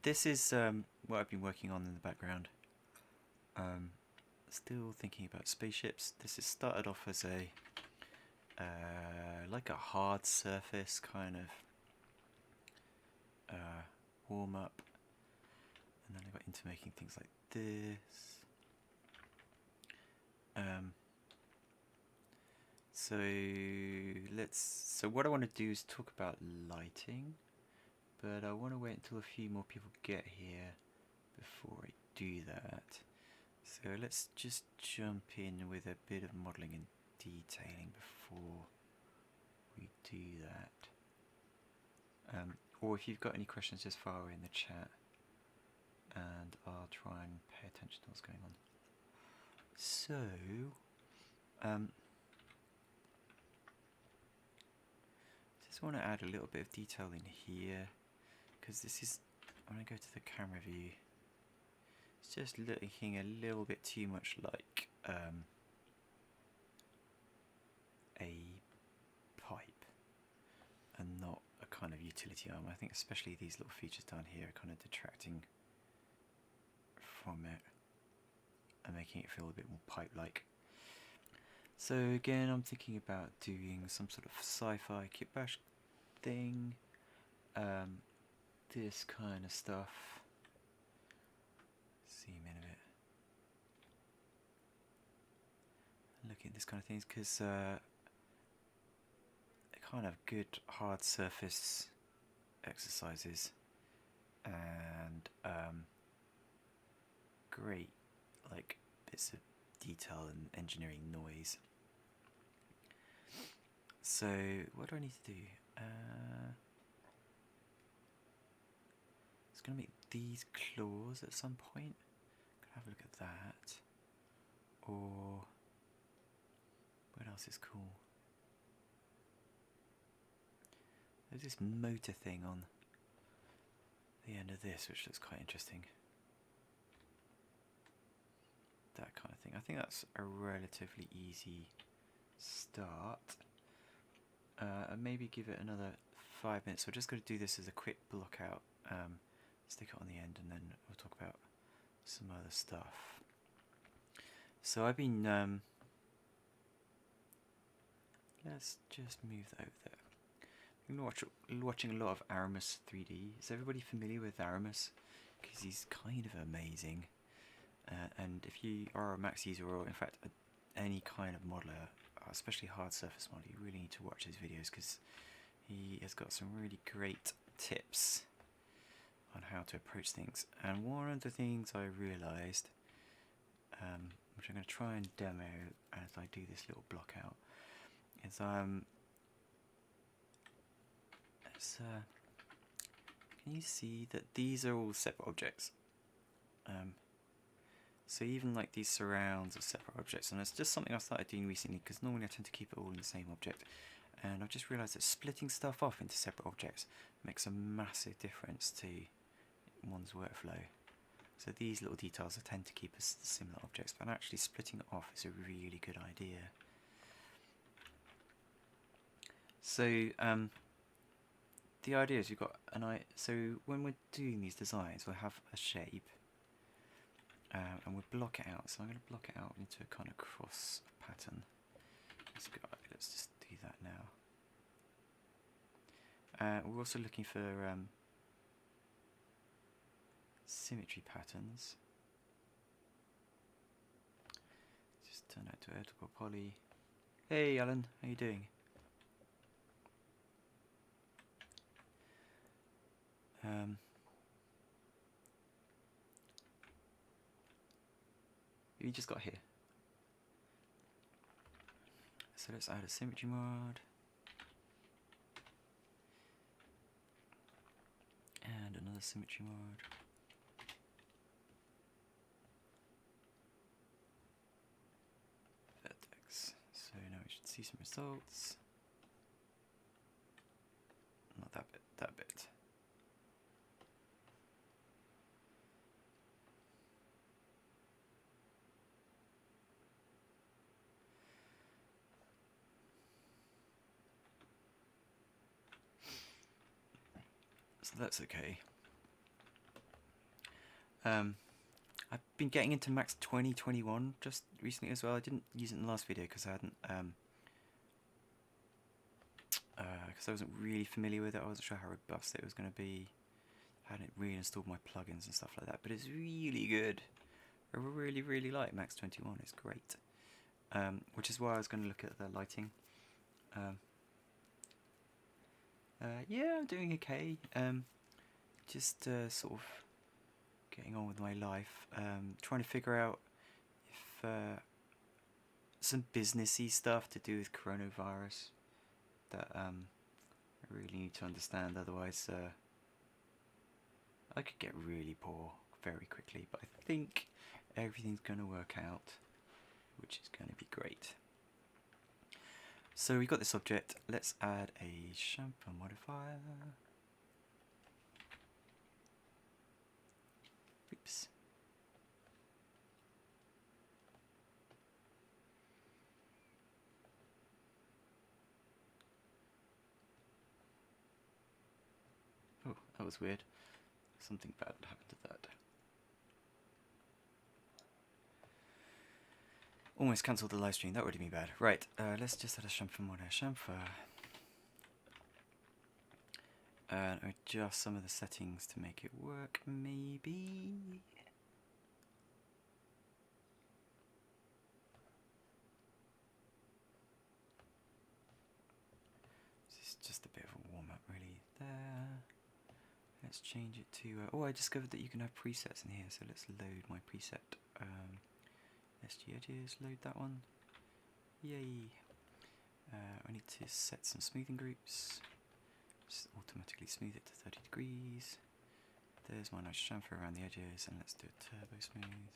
This is what I've been working on in the background. Still thinking about spaceships. This is started off as a like a hard surface kind of warm up, and then I got into making things like this. So what I want to do is talk about lighting, but I want to wait until a few more people get here before I do that. So let's just jump in with a bit of modelling and detailing before we do that. Or if you've got any questions, just fire away in the chat and I'll try and pay attention to what's going on. So, just want to add a little bit of detail in here, because this is, when I go to the camera view, it's just looking a little bit too much like a pipe and not a kind of utility arm. I think especially these little features down here are kind of detracting from it and making it feel a bit more pipe-like. So again, I'm thinking about doing some sort of sci-fi kitbash thing, this kind of stuff. Zoom in a bit. Look at this kind of things, because they're kind of good hard surface exercises and great like bits of detail and engineering noise. So what do I need to do? It's going to make these claws at some point. Gonna have a look at that. Or what else is cool? There's this motor thing on the end of this, which looks quite interesting. That kind of thing. I think that's a relatively easy start. And maybe give it another 5 minutes. So we're just going to do this as a quick block out. Stick it on the end, and then we'll talk about some other stuff. So I've been let's just move that over there. I've been watching a lot of Aramis 3D. Is everybody familiar with Aramis? Because he's kind of amazing. And if you are a Max user, or in fact any kind of modeler, especially hard surface modeler, you really need to watch his videos, because he has got some really great tips on how to approach things. And one of the things I realised, which I'm going to try and demo as I do this little block out, is can you see that these are all separate objects? So even like these surrounds are separate objects, and it's just something I started doing recently, because normally I tend to keep it all in the same object, and I've just realised that splitting stuff off into separate objects makes a massive difference to one's workflow. So these little details I tend to keep as similar objects, but actually splitting it off is a really good idea. So the idea is you've got so when we're doing these designs, we'll have a shape, and we'll block it out. So I'm going to block it out into a kind of cross pattern. Let's just do that now. We're also looking for symmetry patterns. Just turn that to vertical poly. Hey Alan, how you doing? You just got here. So let's add a symmetry mod. And another symmetry mod. Vertex. So now we should see some results. Not that bit, that bit. So that's okay. I've been getting into Max 2021 just recently as well. I didn't use it in the last video because I hadn't, because I wasn't really familiar with it. I wasn't sure how robust it was going to be. I hadn't reinstalled my plugins and stuff like that, but it's really good. I really, really like Max 21. It's great. Which is why I was going to look at the lighting. Yeah, I'm doing okay. Just sort of getting on with my life. Trying to figure out if some businessy stuff to do with coronavirus that I really need to understand. Otherwise, I could get really poor very quickly. But I think everything's going to work out, which is going to be great. So we got this object. Let's add a chamfer modifier. Oops. Oh, that was weird. Something bad happened to that. Almost cancelled the live stream. That would have been bad. Right, let's just add a chamfer modifier. Chamfer. And adjust some of the settings to make it work, maybe. This is just a bit of a warm up, really. There. Let's change it to. Oh, I discovered that you can have presets in here, so let's load my preset. SG Edges, load that one. Yay! I need to set some smoothing groups. Just automatically smooth it to 30 degrees. There's my nice chamfer around the edges, and let's do a turbo smooth.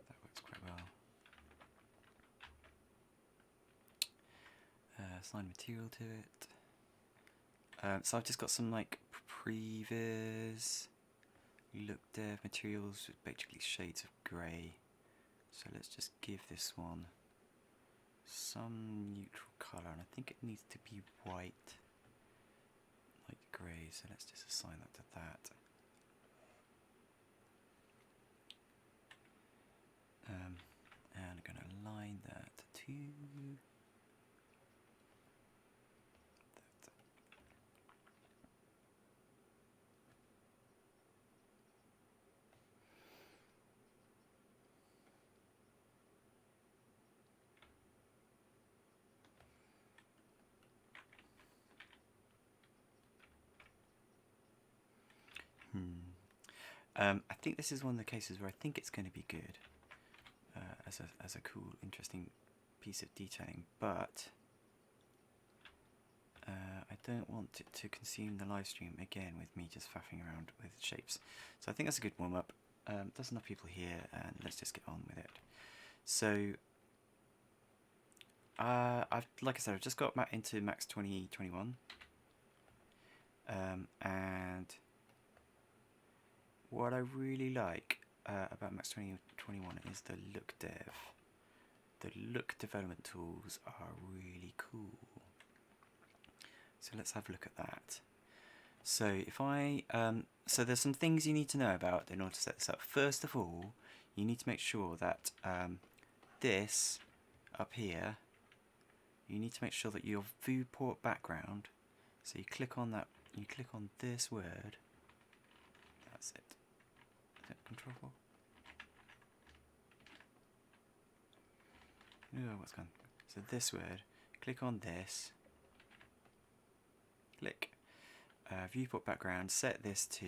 That works quite well. Assign material to it. So I've just got some like previs, look dev materials with basically shades of grey. So let's just give this one some neutral colour, and I think it needs to be white, light grey, so let's just assign that to that. And I'm going to align that to I think this is one of the cases where I think it's going to be good as a cool, interesting piece of detailing, but I don't want it to consume the live stream again with me just faffing around with shapes. So I think that's a good warm up. There's enough people here, and let's just get on with it. So like I said, I've just got into Max 2021, and what I really like about Max 2021 is the look dev. The look development tools are really cool. So let's have a look at that. So if I, so there's some things you need to know about in order to set this up. First of all, you need to make sure that this up here, you need to make sure that your viewport background, so you click on that, you click on this word, that's it. Is that Control 4? Oh, what's gone? So this word, click on this, click. Viewport background, set this to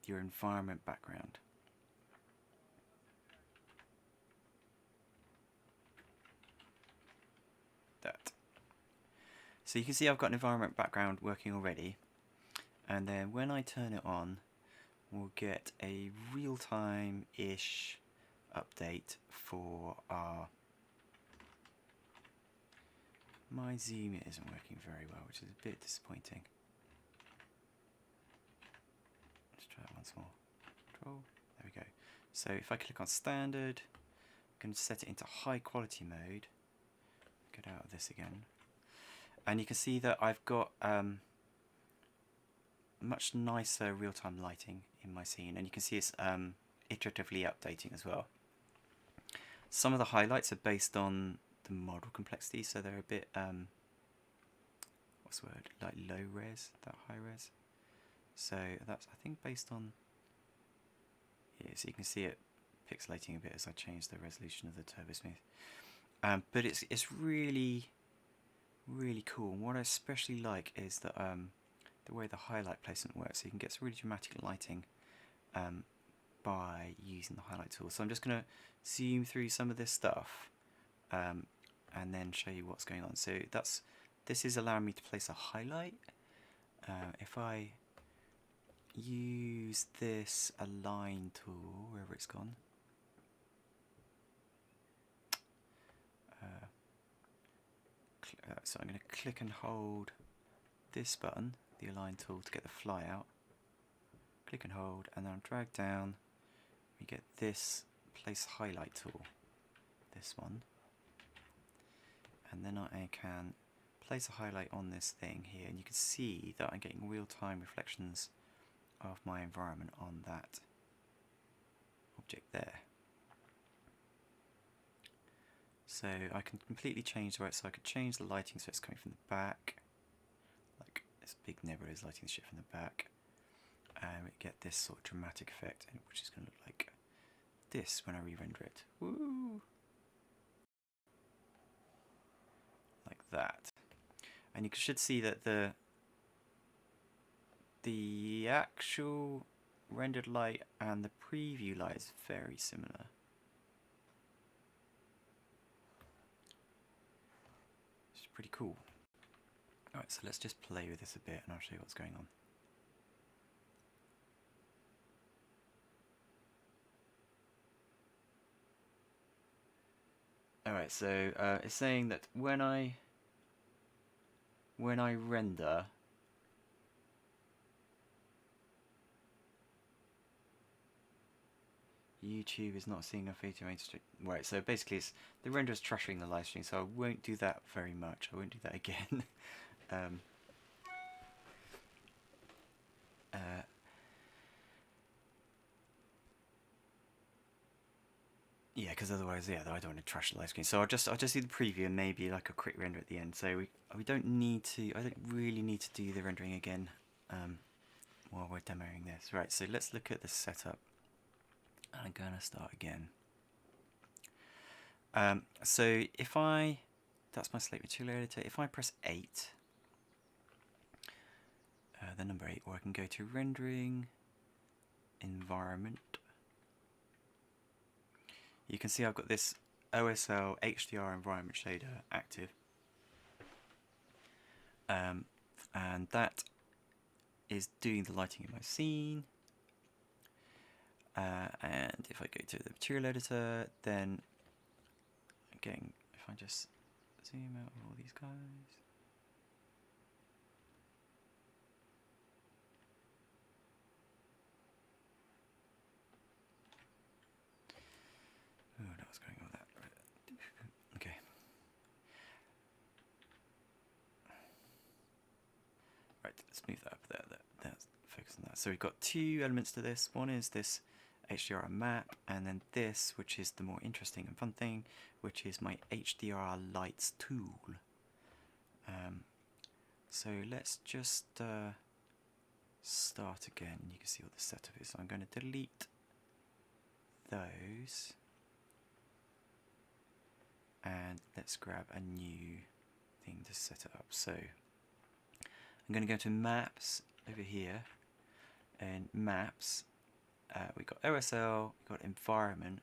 your environment background. That. So you can see I've got an environment background working already, and then when I turn it on, we'll get a real-time-ish update for our... My zoom isn't working very well, which is a bit disappointing. Let's try it once more. Control. There we go. So if I click on standard, I'm going to set it into high quality mode. Get out of this again. And you can see that I've got much nicer real-time lighting in my scene, and you can see it's iteratively updating as well. Some of the highlights are based on the model complexity, so they're a bit what's the word, like low res, that high res. So that's, I think, based on, yeah, so you can see it pixelating a bit as I change the resolution of the turbo smooth. But it's really cool. And what I especially like is that the way the highlight placement works. So you can get some really dramatic lighting by using the highlight tool. So I'm just going to zoom through some of this stuff and then show you what's going on. So this is allowing me to place a highlight. If I use this align tool, wherever it's gone, so I'm going to click and hold this button, the align tool, to get the fly out. Click and hold, and then I'll drag down. We get this place highlight tool, this one, and then I can place a highlight on this thing here, and you can see that I'm getting real-time reflections of my environment on that object there. So I can completely change the way, so I could change the lighting so it's coming from the back, like this big nebula is lighting the ship from the back, and we get this sort of dramatic effect, which is going to look like this when I re-render it. Woo! Like that. And you should see that the actual rendered light and the preview light is very similar. It's pretty cool. Alright, so let's just play with this a bit and I'll show you what's going on. Alright, so it's saying that when I render, YouTube is not seeing enough video mainstream. Right, so basically it's the render is trashing the live stream, so I won't do that very much. I won't do that again. Yeah, because otherwise, yeah, I don't want to trash the live screen. So I'll just do the preview and maybe like a quick render at the end. So we don't need to. I don't really need to do the rendering again while we're demoing this. Right. So let's look at the setup. I'm gonna start again. So if that's my slate material editor. If I press 8, the number 8, or I can go to rendering, environment. You can see I've got this OSL HDR environment shader active, and that is doing the lighting in my scene. And if I go to the material editor, then again, if I just zoom out all these guys. Oh, no, what's going on with that? Okay. Right, let's move that up there. That's focus on that. So we've got two elements to this. One is this HDRI map, and then this, which is the more interesting and fun thing, which is my HDRI lights tool. So let's just start again. You can see what the setup is. So I'm going to delete those, and let's grab a new thing to set it up. So I'm going to go to maps over here, and maps, we've got OSL, we've got environment,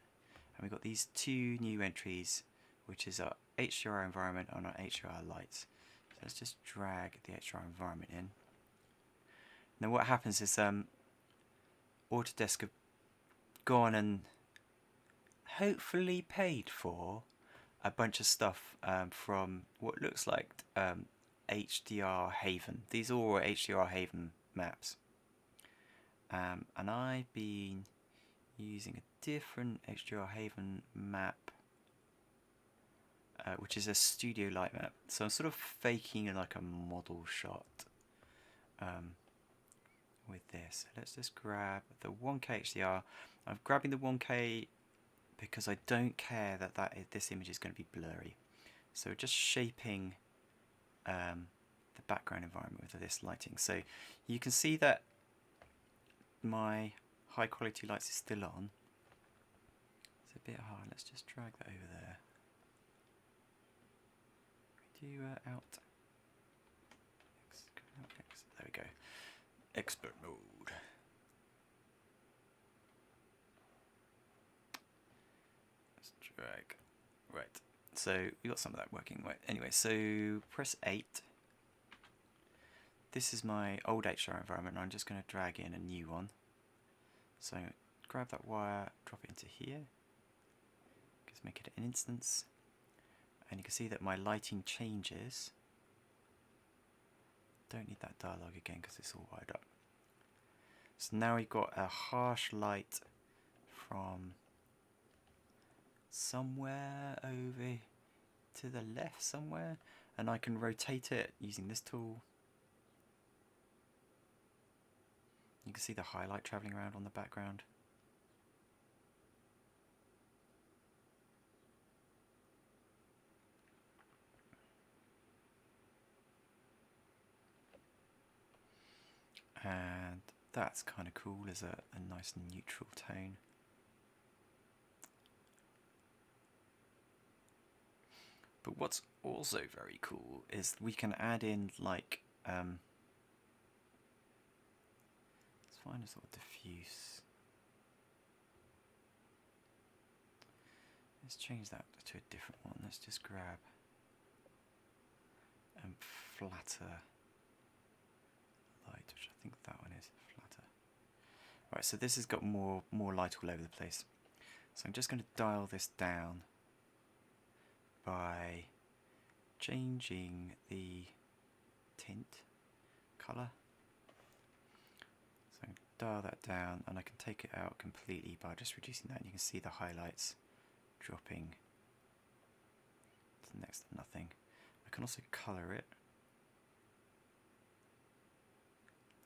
and we've got these two new entries, which is our HDR environment and our HDR lights. So let's just drag the HDR environment in. Now what happens is Autodesk have gone and hopefully paid for a bunch of stuff from what looks like HDR Haven. These are all HDR Haven maps. And I've been using a different HDR Haven map, which is a studio light map. So I'm sort of faking like a model shot. with this. Let's just grab the 1K HDR. I'm grabbing the 1K because I don't care that this image is going to be blurry. So just shaping the background environment with this lighting. So you can see that my high quality lights is still on. It's a bit hard. Let's just drag that over there. We do out. X, there we go. Expert mode. Let's drag. Right. So we got some of that working. Right. Anyway, so press 8. This is my old HDRI environment, and I'm just going to drag in a new one. So grab that wire, drop it into here. Just make it an instance. And you can see that my lighting changes. Don't need that dialogue again because it's all wired up. So now we've got a harsh light from somewhere over to the left somewhere, and I can rotate it using this tool. You can see the highlight travelling around on the background. And that's kind of cool as a nice neutral tone. But what's also very cool is we can add in like let's find a sort of diffuse. Let's change that to a different one. Let's just grab flatter light, which I think that one is flatter. Right, so this has got more light all over the place. So I'm just going to dial this down by changing the tint color. So I can dial that down, and I can take it out completely by just reducing that, and you can see the highlights dropping to next to nothing. I can also color it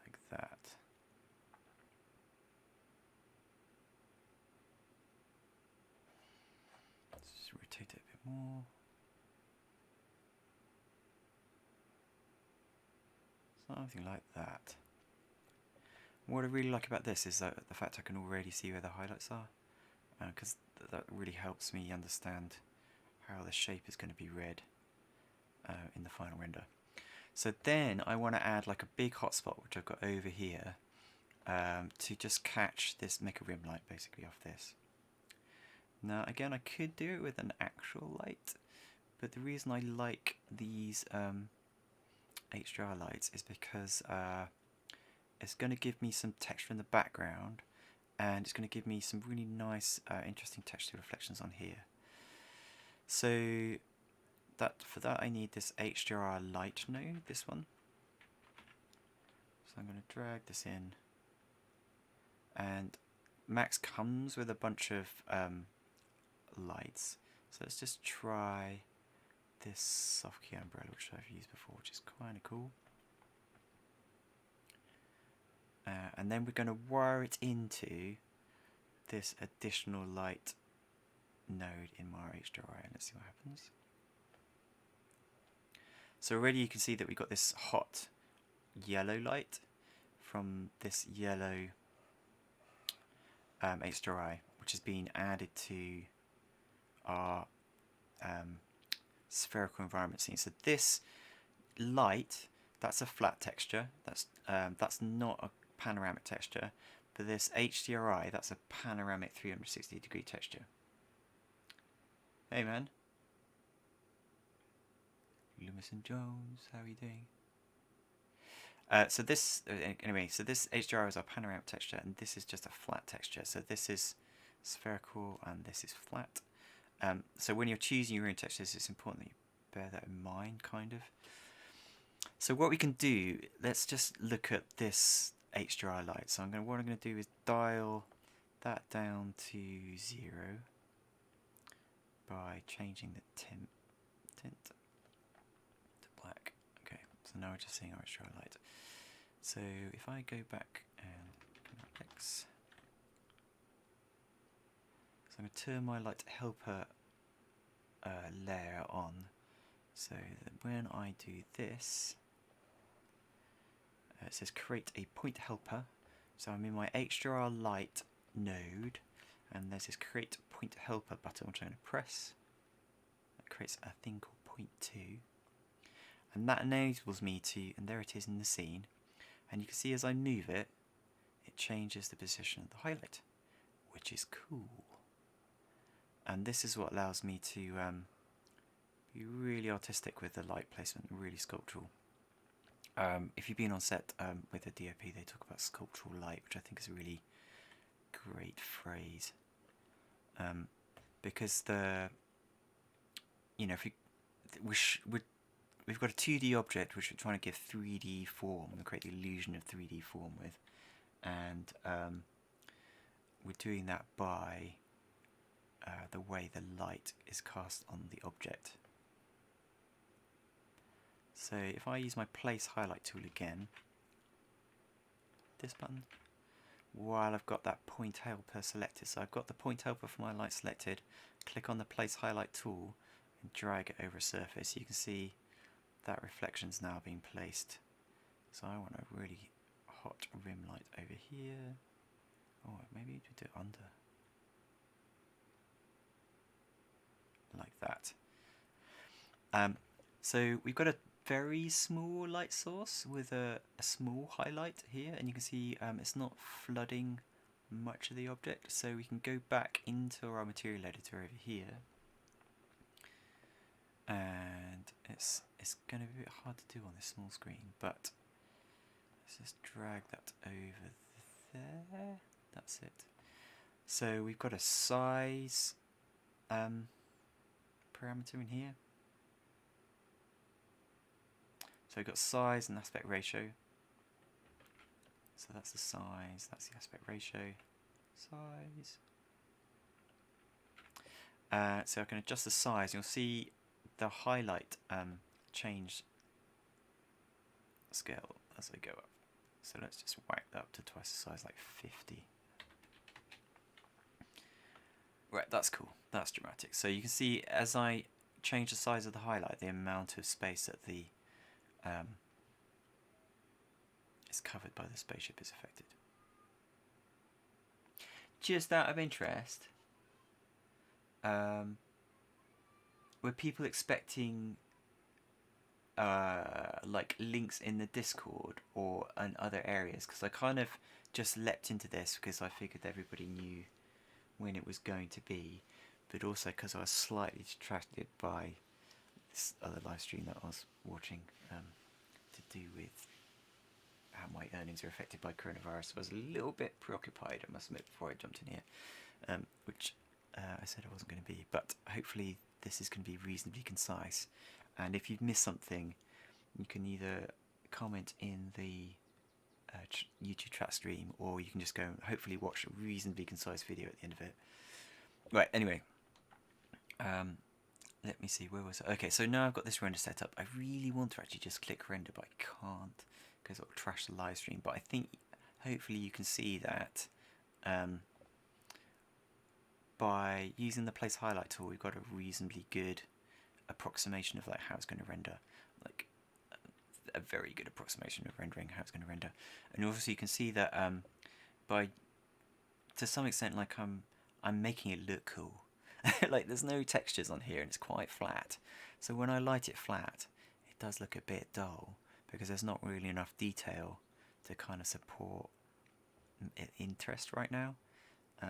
like that. Let's just rotate it a bit more. Something like that. What I really like about this is that the fact I can already see where the highlights are, because that really helps me understand how the shape is going to be read in the final render. So then I want to add like a big hotspot, which I've got over here, to just catch this, make a rim light basically off this. Now again, I could do it with an actual light, but the reason I like these HDRI lights is because it's going to give me some texture in the background, and it's going to give me some really nice interesting texture reflections on here. So for that I need this HDRI light node, this one. So I'm going to drag this in, and Max comes with a bunch of lights. So let's just try this soft key umbrella, which I've used before, which is kind of cool. And then we're going to wire it into this additional light node in my HDRI, and let's see what happens. So already you can see that we've got this hot yellow light from this yellow HDRI, which has been added to our spherical environment scene. So this light, that's a flat texture. That's not a panoramic texture. But this HDRI, that's a panoramic 360-degree texture. Hey man. Loomis and Jones, how are you doing? So this HDRI is our panoramic texture, and this is just a flat texture. So this is spherical, and this is flat. So when you're choosing your own textures, it's important that you bear that in mind, kind of. So what we can do, let's just look at this HDRI light. So what I'm going to do is dial that down to 0 by changing the tint to black. Okay, so now we're just seeing our HDRI light. So if I go back objects. So I'm going to turn my light helper layer on, so that when I do this, it says create a point helper. So I'm in my HDRI light node, and there's this create point helper button which I'm going to press. That creates a thing called point 2, and that enables me to, and there it is in the scene, and you can see as I move it, it changes the position of the highlight, which is cool. And this is what allows me to be really artistic with the light placement, really sculptural. If you've been on set with a DOP, they talk about sculptural light, which I think is a really great phrase. Because if we've got a 2D object which we're trying to give 3D form and create the illusion of 3D form with, and we're doing that by the way the light is cast on the object. So if I use my place highlight tool again, this button, while I've got that point helper selected, so I've got the point helper for my light selected, click on the place highlight tool and drag it over a surface. You can see that reflection's now being placed. So I want a really hot rim light over here. Oh, maybe you do it under. Like that. So we've got a very small light source with a small highlight here, and you can see it's not flooding much of the object, so we can go back into our material editor over here, and it's going to be a bit hard to do on this small screen, but let's just drag that over there. That's it. So we've got a size parameter in here. So we've got size and aspect ratio. So that's the size, that's the aspect ratio. Size. So I can adjust the size. You'll see the highlight change scale as I go up. So let's just whack that up to twice the size, like 50. Right, that's cool. That's dramatic. So you can see as I change the size of the highlight, the amount of space that the is covered by the spaceship is affected. Just out of interest, were people expecting like links in the Discord or in other areas? Because I kind of just leapt into this because I figured everybody knew when it was going to be, but also because I was slightly distracted by this other live stream that I was watching to do with how my earnings are affected by coronavirus. So I was a little bit preoccupied, I must admit, before I jumped in here, which I said I wasn't going to be, but hopefully this is going to be reasonably concise. And if you've missed something, you can either comment in the YouTube chat stream, or you can just go and hopefully watch a reasonably concise video at the end of it. Right, anyway, let me see, where was I? Okay, so now I've got this render set up. I really want to actually just click render, but I can't because it'll trash the live stream. But I think hopefully you can see that by using the place highlight tool, we've got a reasonably good approximation of like how it's going to render, like a very good approximation of rendering how it's going to render. And obviously you can see that to some extent, like I'm making it look cool. Like there's no textures on here and it's quite flat. So when I light it flat, it does look a bit dull because there's not really enough detail to kind of support interest right now.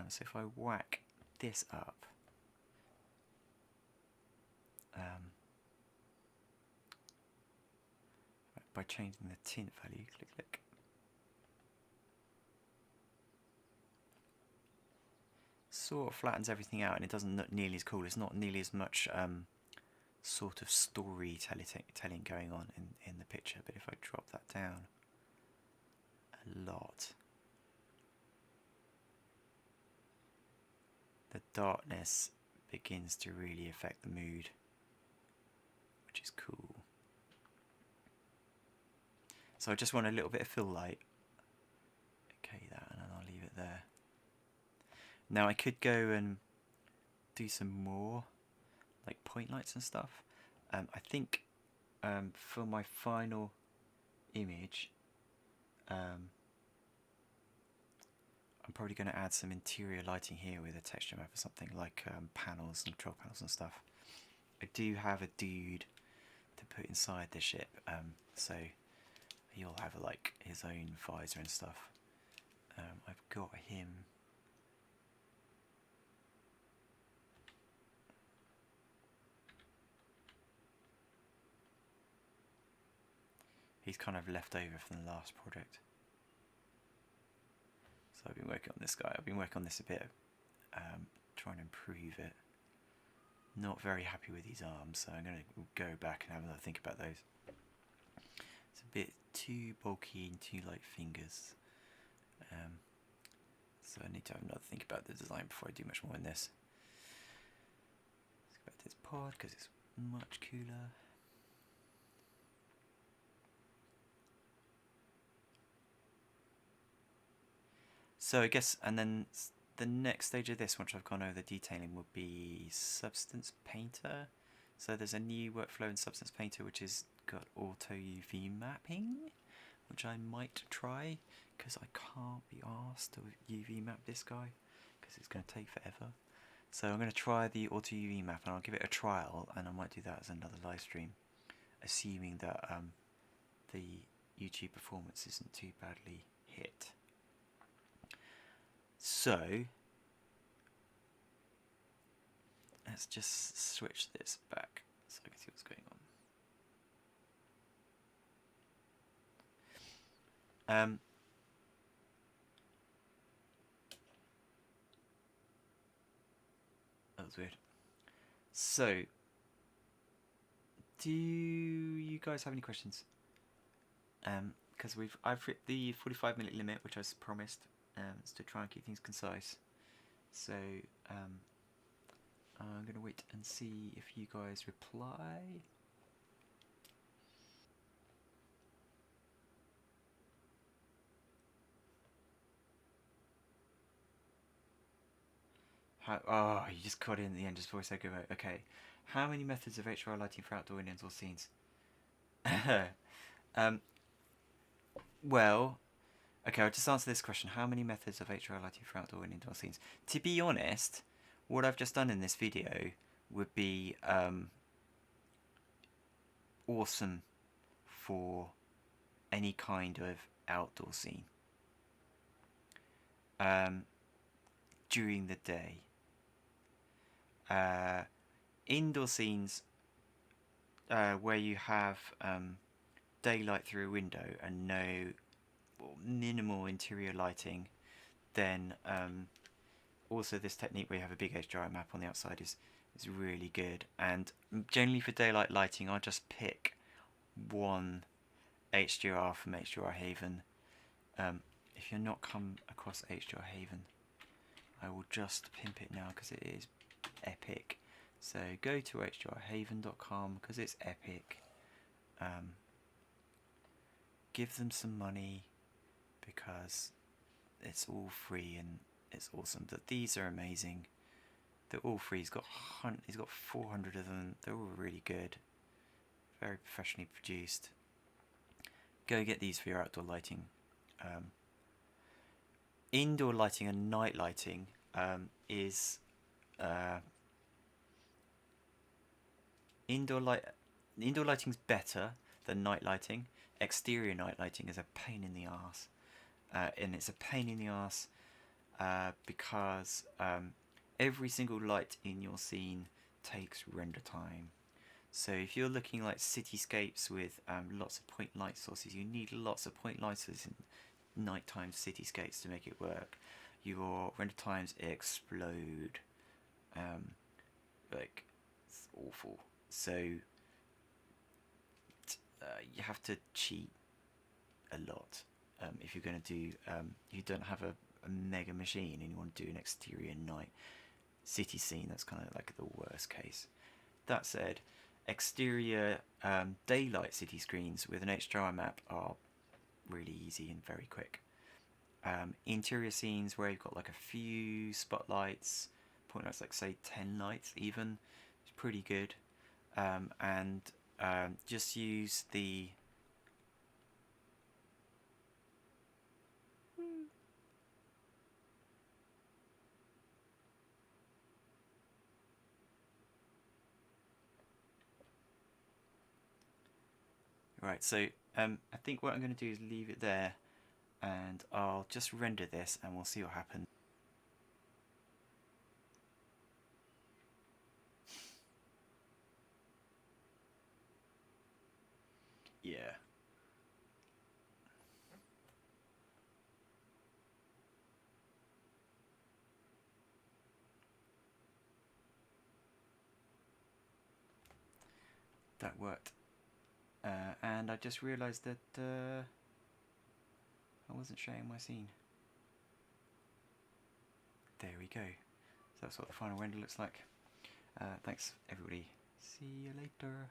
So if I whack this up, by changing the tint value, click, sort of flattens everything out, and it doesn't look nearly as cool. It's not nearly as much sort of storytelling going on in the picture. But if I drop that down a lot, the darkness begins to really affect the mood, which is cool. So I just want a little bit of fill light. Okay, that, and then I'll leave it there. Now I could go and do some more like point lights and stuff. I think for my final image, I'm probably going to add some interior lighting here with a texture map or something like panels and control panels and stuff. I do have a dude to put inside the ship, so he'll have like his own visor and stuff. I've got him. He's kind of left over from the last project. So I've been working on this guy. I've been working on this a bit, trying to improve it. Not very happy with his arms, so I'm going to go back and have another think about those. It's a bit too bulky and too light fingers. So I need to have another think about the design before I do much more in this. Let's go back to this pod because it's much cooler. So I guess, and then the next stage of this, once I've gone over the detailing, would be Substance Painter. So there's a new workflow in Substance Painter which has got auto UV mapping, which I might try because I can't be asked to UV map this guy because it's going to take forever. So I'm going to try the auto UV map and I'll give it a trial, and I might do that as another live stream, assuming that the YouTube performance isn't too badly hit. So let's just switch this back so I can see what's going on. That was weird. So, do you guys have any questions? Because I've hit the 45-minute limit, which I promised, is to try and keep things concise. So I'm going to wait and see if you guys reply. Oh, you just caught it in the end just before I said goodbye. Okay. How many methods of HDRI lighting for outdoor and indoor scenes? Well, okay, I'll just answer this question. How many methods of HDRI lighting for outdoor and indoor scenes? To be honest, what I've just done in this video would be awesome for any kind of outdoor scene during the day. Indoor scenes where you have daylight through a window and no minimal interior lighting, then also this technique where you have a big HDRI map on the outside is really good. And generally for daylight lighting, I'll just pick one HDR from HDR Haven. If you're not come across HDR Haven, I will just pimp it now because it is epic. So go to hdrhaven.com because it's epic. Give them some money because it's all free and it's awesome. That these are amazing. They're all free. He's got 400 of them. They're all really good. Very professionally produced. Go get these for your outdoor lighting. Indoor lighting and night lighting is indoor lighting's better than night lighting. Exterior night lighting is a pain in the ass, and it's a pain in the ass because every single light in your scene takes render time. So if you're looking like cityscapes with lots of point light sources, you need lots of point light sources in nighttime cityscapes to make it work. Your render times explode. Like, it's awful. So you have to cheat a lot if you're going to do. You don't have a mega machine and you want to do an exterior night city scene. That's kind of like the worst case. That said, exterior daylight city screens with an HDRI map are really easy and very quick. interior scenes where you've got like a few spotlights, point lights, like say 10 lights even. It's pretty good. And just use the right. So I think what I'm going to do is leave it there, and I'll just render this, and we'll see what happens. Yeah. That worked. And I just realised that I wasn't showing my scene. There we go. So that's what the final render looks like. Thanks everybody. See you later.